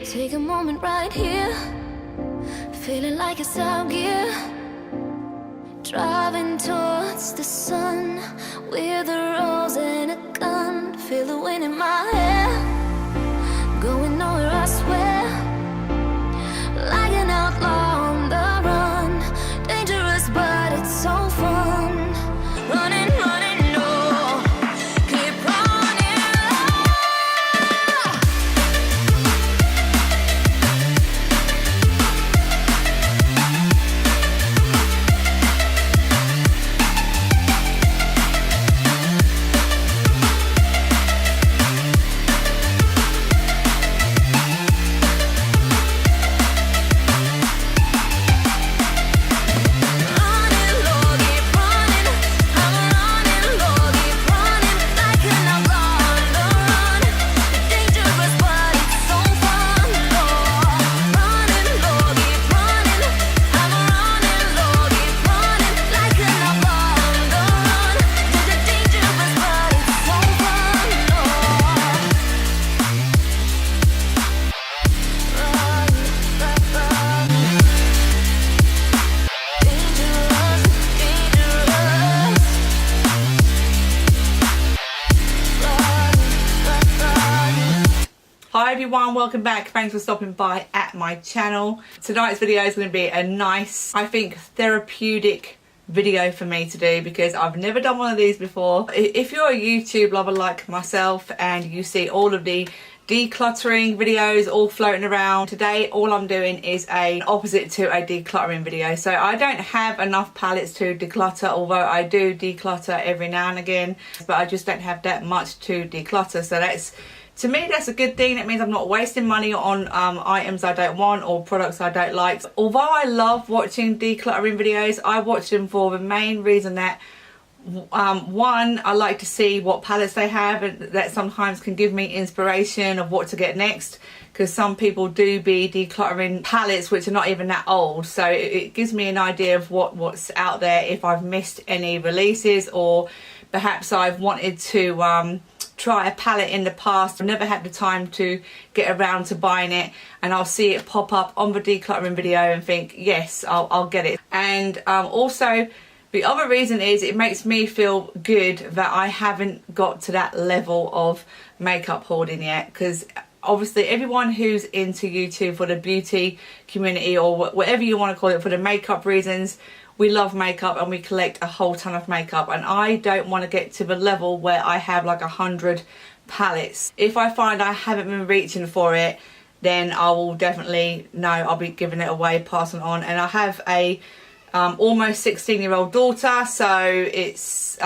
Take a moment right here, feeling like it's out gear. Driving towards the sun with a rose and a gun. Feel the wind in my hair, going nowhere I swear. Like an outlaw on the run, dangerous but it's so fun. Running, running, no, keep running. Hi everyone, welcome back. Thanks for stopping by at my channel. Tonight's video is going to be a nice, I think, therapeutic video for me to do because I've never done one of these before. If you're a YouTube lover like myself and you see all of the decluttering videos all floating around, today all I'm doing is an opposite to a decluttering video. So I don't have enough palettes to declutter, although I do declutter every now and again, but I just don't have that much to declutter. So that's, to me, that's a good thing. That means I'm not wasting money on items I don't want or products I don't like. Although I love watching decluttering videos, I watch them for the main reason that one, I like to see what palettes they have, and that sometimes can give me inspiration of what to get next, because some people do be decluttering palettes which are not even that old, so it gives me an idea of what's out there, if I've missed any releases, or perhaps I've wanted to try a palette in the past, I've never had the time to get around to buying it, and I'll see it pop up on the decluttering video and think, yes, I'll get it. And also the other reason is it makes me feel good that I haven't got to that level of makeup hoarding yet, because obviously everyone who's into YouTube for the beauty community, or whatever you want to call it, for the makeup reasons, we love makeup and we collect a whole ton of makeup, and I don't want to get to the level where I have like 100 palettes. If I find I haven't been reaching for it, then I will definitely know I'll be giving it away, passing it on. And I have a almost 16-year-old daughter, so it's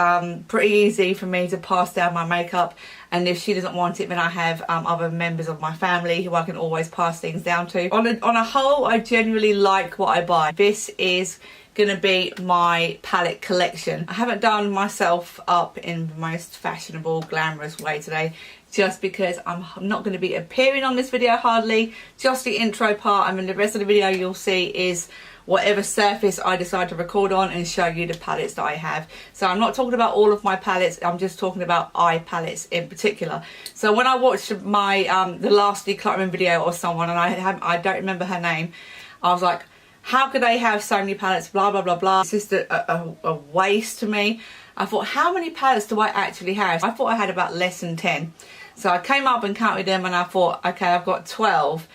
pretty easy for me to pass down my makeup, and if she doesn't want it, then I have other members of my family who I can always pass things down to. On a whole, I genuinely like what I buy. This is gonna be my palette collection. I haven't done myself up in the most fashionable, glamorous way today, just because I'm not going to be appearing on this video hardly, just the intro part, and then the rest of the video you'll see is whatever surface I decide to record on and show you the palettes that I have. So I'm not talking about all of my palettes, I'm just talking about eye palettes in particular. So when I watched my the last decluttering video or someone, and I don't remember her name, I was like, how could they have so many palettes, blah blah blah blah. It's just a waste to me. I thought, how many palettes do I actually have? I thought I had about less than 10. So I came up and counted them, and I thought, okay, I've got 12.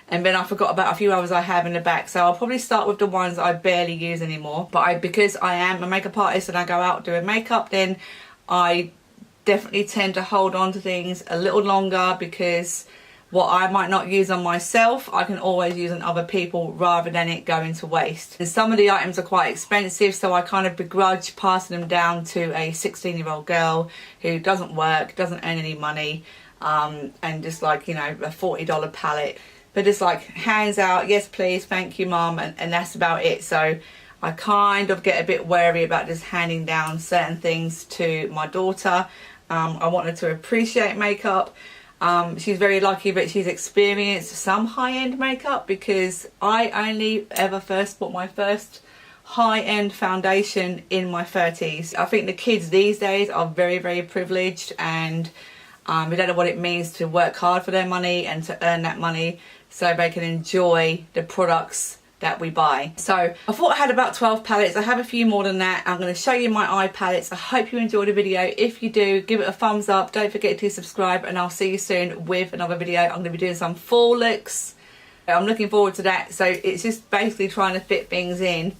And then I forgot about a few others I have in the back. So I'll probably start with the ones I barely use anymore. But because I am a makeup artist and I go out doing makeup, then I definitely tend to hold on to things a little longer, because what I might not use on myself, I can always use on other people rather than it going to waste. And some of the items are quite expensive, so I kind of begrudge passing them down to a 16-year-old girl who doesn't work, doesn't earn any money, and just like, you know, a $40 palette. But it's like, hands out, yes please, thank you mum, and that's about it. So I kind of get a bit wary about just handing down certain things to my daughter. I want her to appreciate makeup. She's very lucky that she's experienced some high-end makeup, because I only ever first bought my first high-end foundation in my 30s. I think the kids these days are very, very privileged, and We don't know what it means to work hard for their money and to earn that money so they can enjoy the products that we buy. So I thought I had about 12 palettes. I have a few more than that. I'm going to show you my eye palettes. I hope you enjoyed the video. If you do, give it a thumbs up. Don't forget to subscribe, and I'll see you soon with another video. I'm going to be doing some fall looks. I'm looking forward to that. So it's just basically trying to fit things in.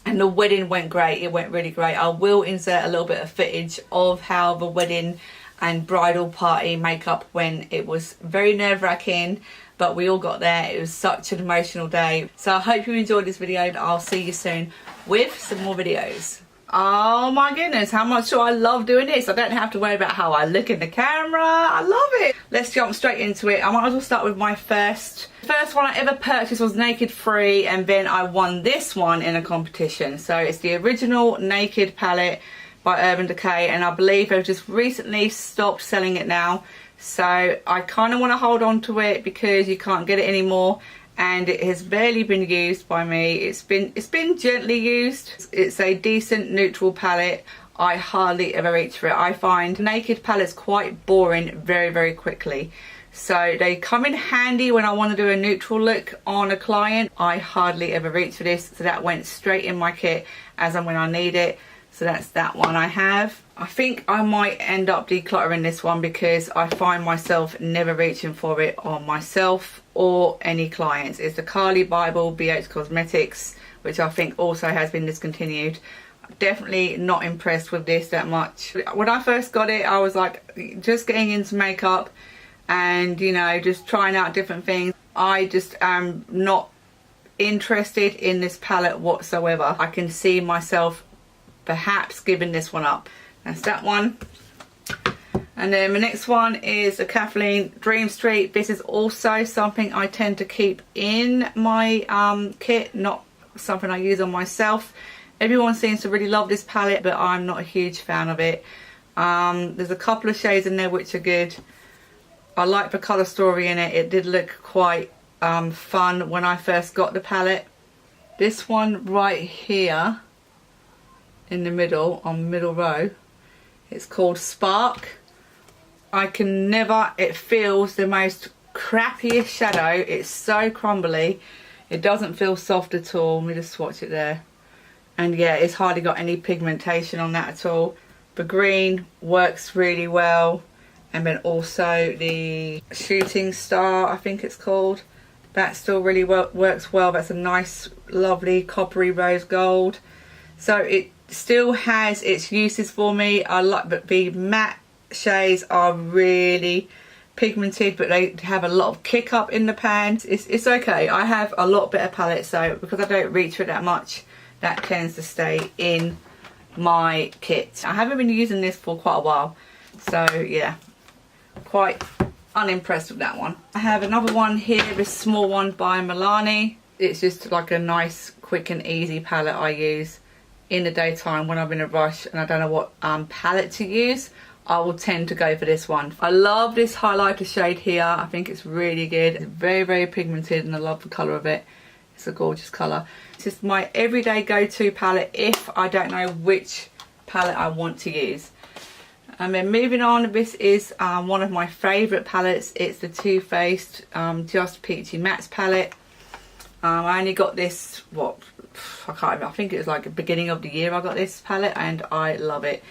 And the wedding went great. It went really great. I will insert a little bit of footage of how the wedding and bridal party makeup went. It was very nerve-wracking, but we all got there. It was such an emotional day. So I hope you enjoyed this video. I'll see you soon with some more videos. Oh my goodness, how much do I love doing this. I don't have to worry about how I look in the camera. I love it. Let's jump straight into it. I might as well start with my first one I ever purchased was Naked Free, and then I won this one in a competition. So it's the original Naked palette by Urban Decay, and I believe they've just recently stopped selling it now. So I kind of want to hold on to it because you can't get it anymore, and it has barely been used by me. It's been gently used. It's a decent neutral palette. I hardly ever reach for it. I find Naked palettes quite boring very quickly. So they come in handy when I want to do a neutral look on a client. I hardly ever reach for this, so that went straight in my kit as and when I need it. So that's that one I have. I think I might end up decluttering this one because I find myself never reaching for it on myself or any clients. It's the Carly Bible BH Cosmetics, which I think also has been discontinued. Definitely not impressed with this that much. When I first got it, I was like just getting into makeup and, you know, just trying out different things. I just am not interested in this palette whatsoever. I can see myself perhaps giving this one up. That's that one. And then the next one is the Kathleen Dream Street. This is also something I tend to keep in my kit, not something I use on myself. Everyone seems to really love this palette, but I'm not a huge fan of it. There's a couple of shades in there which are good. I like the colour story in it. It did look quite fun when I first got the palette. This one right here in the middle, on the middle row, it's called Spark. I can never, it feels the most crappiest shadow. It's so crumbly. It doesn't feel soft at all. Let me just swatch it there. And yeah, it's hardly got any pigmentation on that at all. The green works really well. And then also the Shooting Star, I think it's called. That still really works well. That's a nice, lovely coppery rose gold. So it still has its uses for me. I like, but the matte shades are really pigmented, but they have a lot of kick up in the pan. It's okay. I have a lot better palettes, so because I don't reach for it that much, that tends to stay in my kit. I haven't been using this for quite a while, so yeah, quite unimpressed with that one. I have another one here, this small one by Milani. It's just like a nice, quick and easy palette I use in the daytime when I'm in a rush and I don't know what palette to use. I will tend to go for this one. I love this highlighter shade here. I think it's really good. It's very pigmented and I love the colour of it. It's a gorgeous colour. It's just my everyday go-to palette if I don't know which palette I want to use. And then moving on, this is one of my favourite palettes. It's the Too Faced Just Peachy Mattes palette. I only got this, what, I can't remember, I think it was like the beginning of the year I got this palette, and I love it.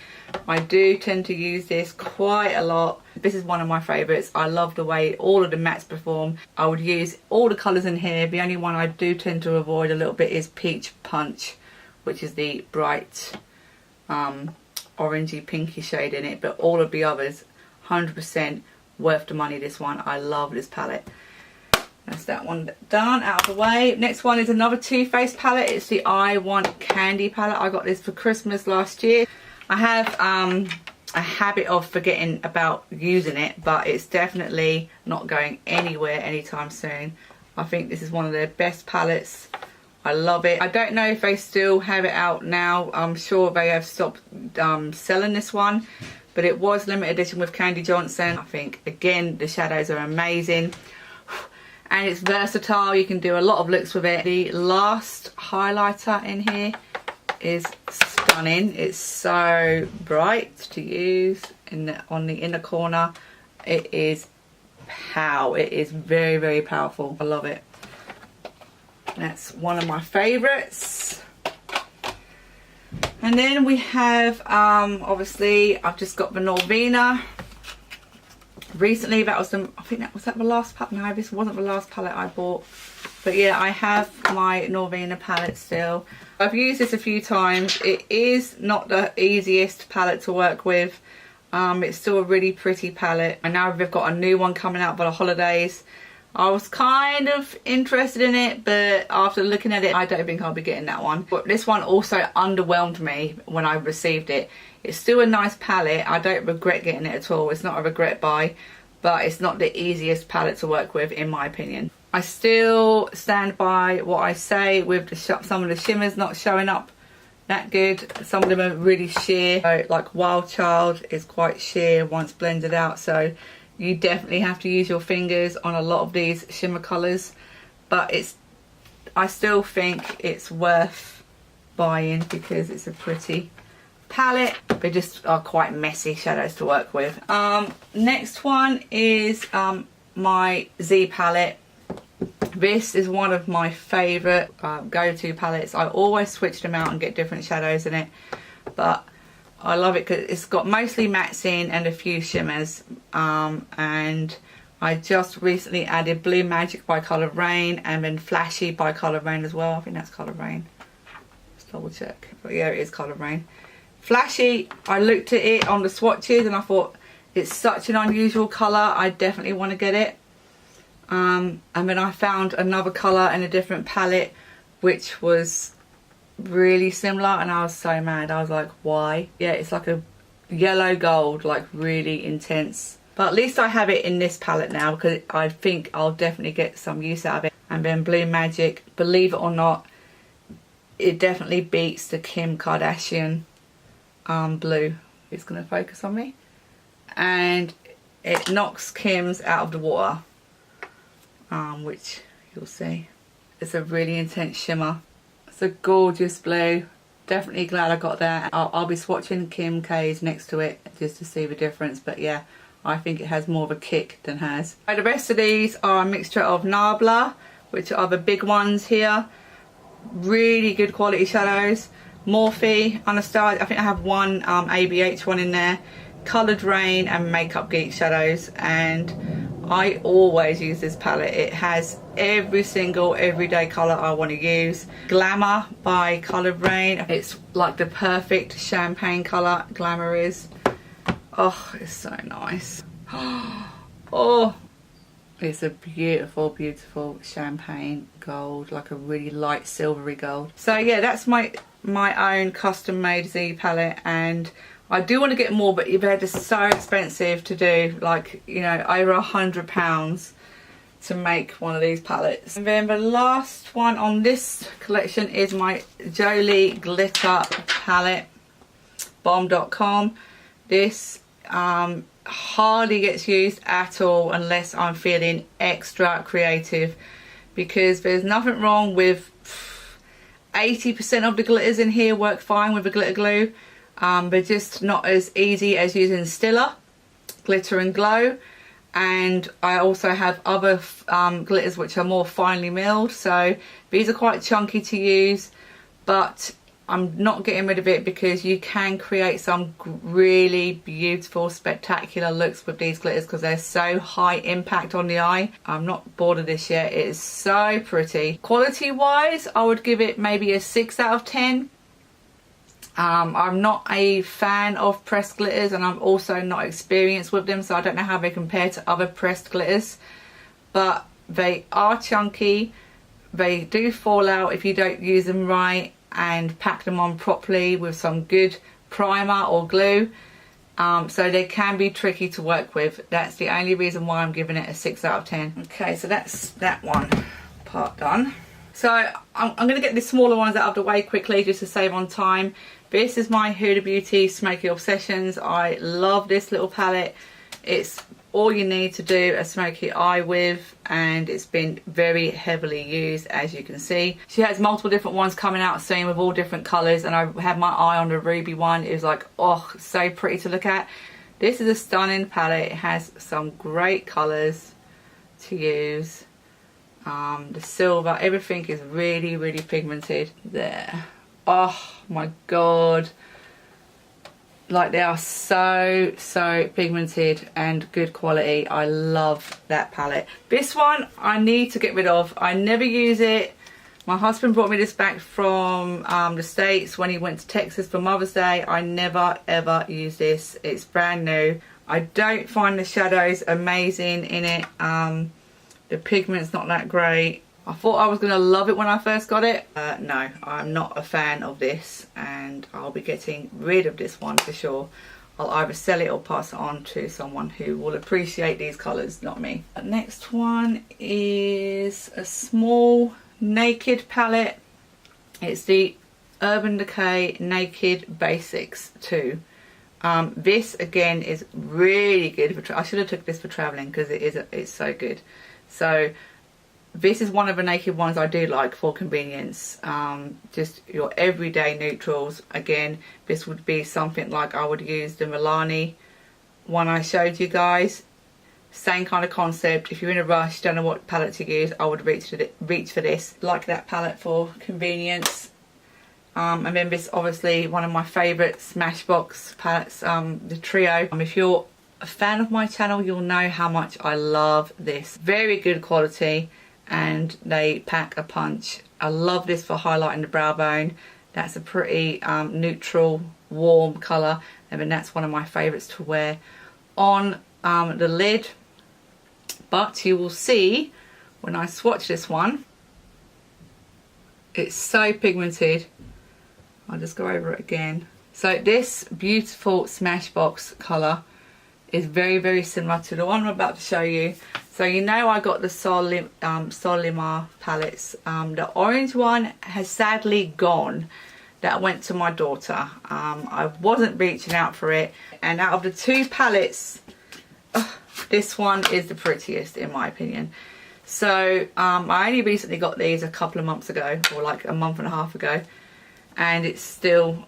I do tend to use this quite a lot. This is one of my favourites. I love the way all of the mattes perform. I would use all the colours in here. The only one I do tend to avoid a little bit is Peach Punch, which is the bright orangey pinky shade in it, but all of the others 100% worth the money. This one, I love this palette. That's that one done, out of the way. Next one is another Too Faced palette. It's the I Want Candy palette. I got this for Christmas last year. I have a habit of forgetting about using it, but it's definitely not going anywhere anytime soon. I think this is one of their best palettes. I love it. I don't know if they still have it out now. I'm sure they have stopped selling this one, but it was limited edition with Candy Johnson. I think, again, the shadows are amazing. And it's versatile. You can do a lot of looks with it. The last highlighter in here is stunning. It's so bright to use. on the inner corner. It is it is very, very powerful. I love it. That's one of my favorites. And then we have obviously I've just got the Norvina. Recently, that was I think that was the last palette. No, this wasn't the last palette I bought. But yeah, I have my Norvina palette still. I've used this a few times. It is not the easiest palette to work with. It's still a really pretty palette. I know they've got a new one coming out for the holidays. I was kind of interested in it, but after looking at it, I don't think I'll be getting that one. But this one also underwhelmed me when I received it. It's still a nice palette. I don't regret getting it at all. It's not a regret buy, but it's not the easiest palette to work with in my opinion. I still stand by what I say with the some of the shimmers not showing up that good. Some of them are really sheer. So, like Wild Child is quite sheer once blended out, so you definitely have to use your fingers on a lot of these shimmer colours. But I still think it's worth buying because it's a pretty palette. They just are quite messy shadows to work with. Next one is my Z palette. This is one of my favourite go-to palettes. I always switch them out and get different shadows in it, but I love it because it's got mostly mattes in and a few shimmers. And I just recently added Blue Magic by Colour Rain and then Flashy by Colour Rain as well. I think that's Colour Rain. Let's double check. But yeah, it is Colour Rain. Flashy, I looked at it on the swatches and I thought it's such an unusual colour. I definitely want to get it. And then I found another colour in a different palette which was really similar and I was so mad. I was like, why? Yeah, it's like a yellow gold, like really intense. But at least I have it in this palette now because I think I'll definitely get some use out of it. And then Blue Magic, believe it or not, it definitely beats the Kim Kardashian blue. It's going to focus on me. And it knocks Kim's out of the water, which you'll see. It's a really intense shimmer. It's a gorgeous blue. Definitely glad I got that. I'll be swatching Kim K's next to it just to see the difference. But yeah, I think it has more of a kick than hers. The rest of these are a mixture of Nabla, which are the big ones here. Really good quality shadows. Morphe, Anastasia, I think I have one ABH one in there. Coloured Rain and Makeup Geek shadows. And I always use this palette. It has every single everyday colour I want to use. Glamour by Coloured Rain. It's like the perfect champagne colour. Glamour is. Oh, it's so nice. Oh, it's a beautiful, beautiful champagne gold, like a really light silvery gold. So yeah, that's my own custom made Z palette, and I do want to get more, but they're just so expensive to do, like, you know, over £100 to make one of these palettes. And then the last one on this collection is my Jolie glitter palette, bomb.com. This hardly gets used at all unless I'm feeling extra creative, because there's nothing wrong with 80% of the glitters in here work fine with a glitter glue. They're just not as easy as using Stila Glitter and Glow. And I also have other glitters which are more finely milled, so these are quite chunky to use, but I'm not getting rid of it because you can create some really beautiful, spectacular looks with these glitters because they're so high impact on the eye. I'm not bored of this yet. It is so pretty. Quality wise, I would give it maybe a 6 out of 10. I'm not a fan of pressed glitters, and I'm also not experienced with them, so I don't know how they compare to other pressed glitters, but they are chunky. They do fall out if you don't use them right and pack them on properly with some good primer or glue. So they can be tricky to work with. That's the only reason why I'm giving it a 6 out of 10. Okay, so that's that one part done. So I'm going to get the smaller ones out of the way quickly just to save on time. This is my Huda Beauty Smoky Obsessions. I love this little palette. It's all you need to do a smoky eye with, and it's been very heavily used, as you can see. She has multiple different ones coming out soon with all different colours, and I had my eye on the ruby one. It was like, oh, so pretty to look at. This is a stunning palette. It has some great colours to use. The silver, everything is really, really pigmented there. Oh my god. Like, they are so pigmented and good quality. I love that palette. This one I need to get rid of. I never use it. My husband brought me this back from the States when he went to Texas for Mother's Day. I never ever use this. It's brand new. I don't find the shadows amazing in it. The pigment's not that great. I thought I was going to love it when I first got it. No, I'm not a fan of this, and I'll be getting rid of this one for sure. I'll either sell it or pass it on to someone who will appreciate these colours, not me. The next one is a small Naked palette. It's the Urban Decay Naked Basics 2. This again is really good for I should have took this for traveling because it's so good. So this is one of the naked ones I do like for convenience. Just your everyday neutrals. Again, this would be something like I would use the Milani one I showed you guys. Same kind of concept. If you're in a rush, don't know what palette to use, I would reach for this. Like that palette for convenience. And then this, obviously one of my favourite Smashbox palettes, the Trio. If you're a fan of my channel, you'll know how much I love this. Very good quality, and they pack a punch. I love this for highlighting the brow bone. That's a pretty neutral, warm colour, and then that's one of my favourites to wear on the lid. But you will see when I swatch this one, it's so pigmented. I'll just go over it again. So this beautiful Smashbox colour is very similar to the one I'm about to show you. So you know I got the Solimar palettes. The orange one has sadly gone. That went to my daughter. I wasn't reaching out for it, and out of the two palettes, this one is the prettiest in my opinion. So I only recently got these a couple of months ago, or like a month and a half ago, and it's still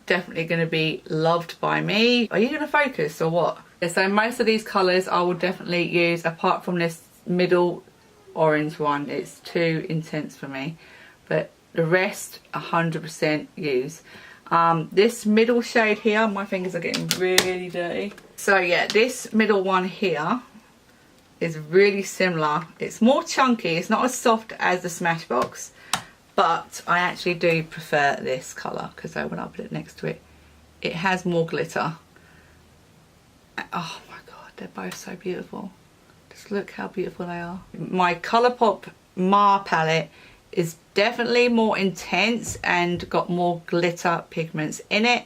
definitely going to be loved by me. Are you going to focus or what? Yeah, so most of these colours I will definitely use, apart from this middle orange one. It's too intense for me, but the rest 100% use. This middle shade here, my fingers are getting really dirty. So yeah, this middle one here is really similar. It's more chunky. It's not as soft as the Smashbox, but I actually do prefer this colour because when I put it next to it, it has more glitter. Oh my god, they're both so beautiful. Just look how beautiful they are. My Colourpop Mar palette is definitely more intense and got more glitter pigments in it,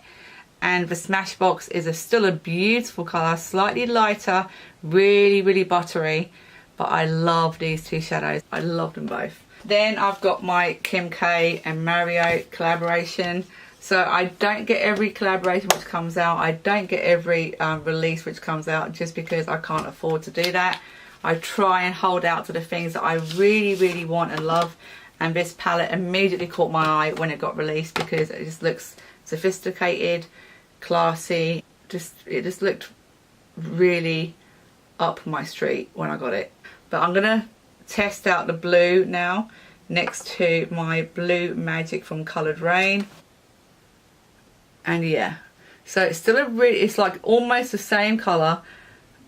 and the Smashbox is still a beautiful colour, slightly lighter, really buttery, but I love these two shadows. I love them both. Then I've got my Kim K and Mario collaboration. So I don't get every collaboration which comes out. I don't get every release which comes out, just because I can't afford to do that. I try and hold out to the things that I really want and love. And this palette immediately caught my eye when it got released because it just looks sophisticated, classy. It just looked really up my street when I got it. But I'm gonna test out the blue now next to my Blue Magic from Coloured Rain. And yeah, so it's still it's like almost the same colour,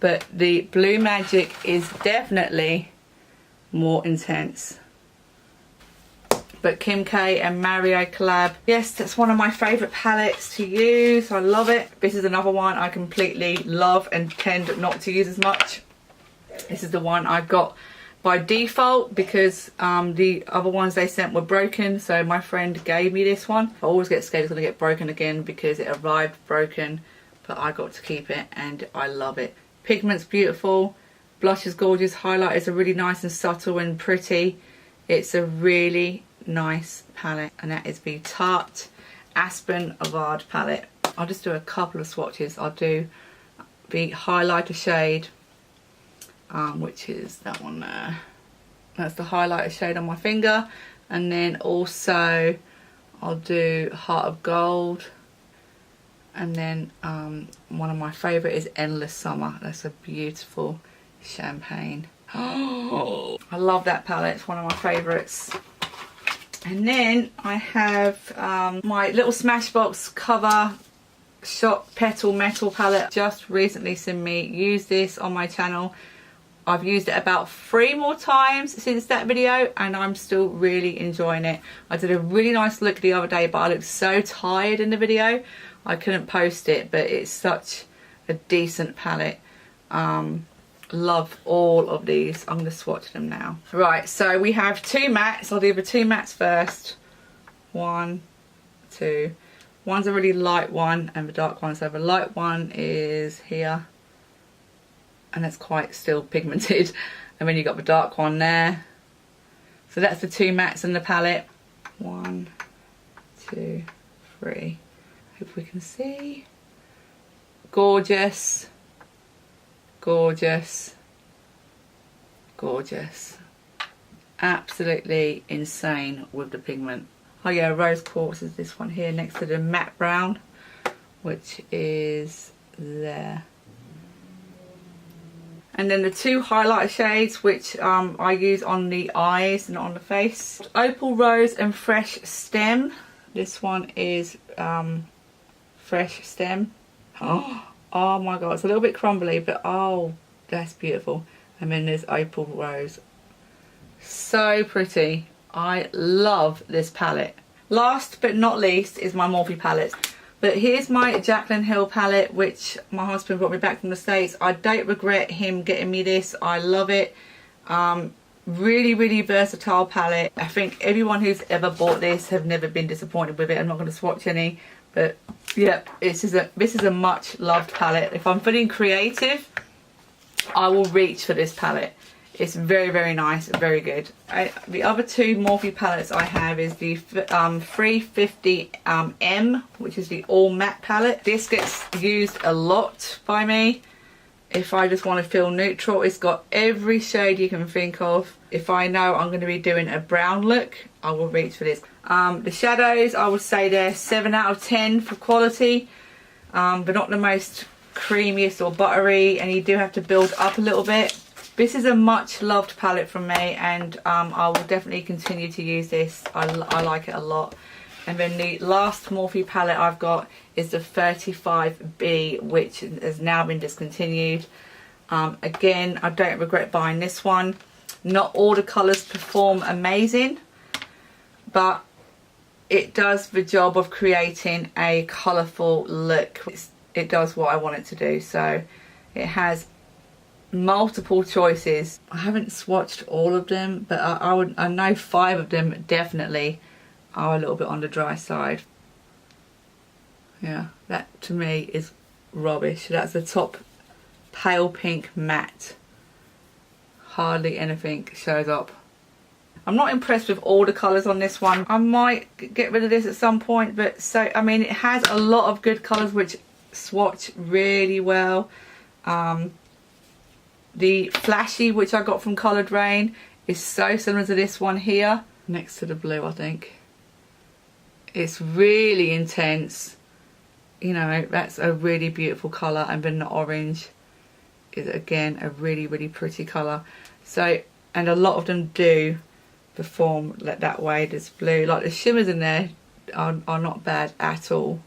but the Blue Magic is definitely more intense. But Kim K and Mario collab, yes, that's one of my favourite palettes to use. I love it. This is another one I completely love and tend not to use as much. This is the one I got by default because the other ones they sent were broken, so my friend gave me this one. I always get scared it's going to get broken again because it arrived broken, but I got to keep it and I love it. Pigment's beautiful, blush is gorgeous, highlighters are really nice and subtle and pretty. It's a really nice palette, and that is the Tarte Aspen Avard palette. I'll just do a couple of swatches. I'll do the highlighter shade, which is that one there. That's the highlighter shade on my finger, and then also I'll do Heart of Gold, And then one of my favourite is Endless Summer. That's a beautiful champagne. Oh, I love that palette. It's one of my favourites. And then I have my little Smashbox Cover Shop Petal Metal palette. Just recently seen me use this on my channel. I've used it about 3 more times since that video and I'm still really enjoying it. I did a really nice look the other day, but I looked so tired in the video I couldn't post it, but it's such a decent palette. Love all of these. I'm going to swatch them now. Right, so we have 2 mattes. I'll do the 2 mattes first. 1, 2. One's a really light one and the dark one. So the light one is here. And it's quite still pigmented. And then you got the dark one there. So that's the 2 mattes in the palette. 1, 2, 3. Hope we can see. Gorgeous. Gorgeous. Gorgeous. Absolutely insane with the pigment. Oh yeah, Rose Quartz is this one here next to the matte brown, which is there. And then the 2 highlight shades which I use on the eyes, not on the face. Opal Rose and Fresh Stem. This one is Fresh Stem. Oh my god, it's a little bit crumbly, but oh, that's beautiful. And then there's Opal Rose. So pretty. I love this palette. Last but not least is my Morphe palette. But here's my Jaclyn Hill palette, which my husband brought me back from the States. I don't regret him getting me this. I love it. Really, really versatile palette. I think everyone who's ever bought this have never been disappointed with it. I'm not going to swatch any. But yeah, this is a much loved palette. If I'm feeling creative, I will reach for this palette. It's very, very nice, very good. The other 2 Morphe palettes I have is the 350 M, which is the all matte palette. This gets used a lot by me. If I just want to feel neutral, it's got every shade you can think of. If I know I'm going to be doing a brown look, I will reach for this. The shadows, I would say they're 7 out of 10 for quality, but not the most creamiest or buttery, and you do have to build up a little bit. This is a much loved palette from me, and I will definitely continue to use this. I like it a lot. And then the last Morphe palette I've got is the 35B, which has now been discontinued. Again, I don't regret buying this one. Not all the colours perform amazing, but it does the job of creating a colourful look. It does what I want it to do. So it has multiple choices. I haven't swatched all of them, but I know 5 of them definitely are a little bit on the dry side. Yeah, that to me is rubbish. That's the top pale pink matte. Hardly anything shows up. I'm not impressed with all the colours on this one. I might get rid of this at some point, but so I mean it has a lot of good colours which swatch really well. The Flashy, which I got from Coloured Rain, is so similar to this one here, next to the blue, I think. It's really intense. You know, that's a really beautiful colour, and then the orange is again a really, really pretty colour. So, and a lot of them do perform like that way. This blue, like the shimmers in there are not bad at all.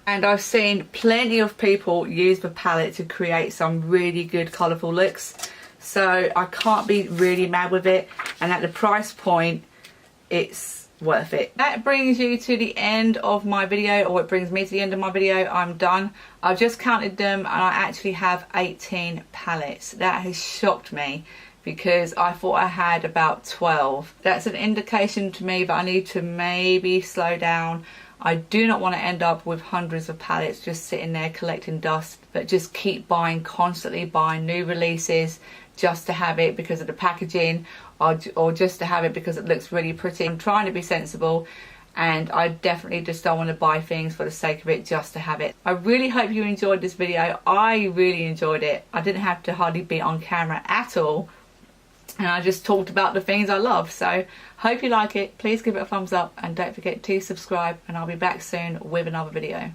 And I've seen plenty of people use the palette to create some really good colourful looks. So I can't be really mad with it. And at the price point, it's worth it. That brings you to the end of my video, or it brings me to the end of my video. I'm done. I've just counted them and I actually have 18 palettes. That has shocked me because I thought I had about 12. That's an indication to me that I need to maybe slow down. I do not want to end up with hundreds of palettes just sitting there collecting dust, but just keep buying, constantly buying new releases just to have it because of the packaging, or just to have it because it looks really pretty. I'm trying to be sensible, and I definitely just don't want to buy things for the sake of it just to have it. I really hope you enjoyed this video. I really enjoyed it. I didn't have to hardly be on camera at all, and I just talked about the things I love. So hope you like it. Please give it a thumbs up and don't forget to subscribe, and I'll be back soon with another video.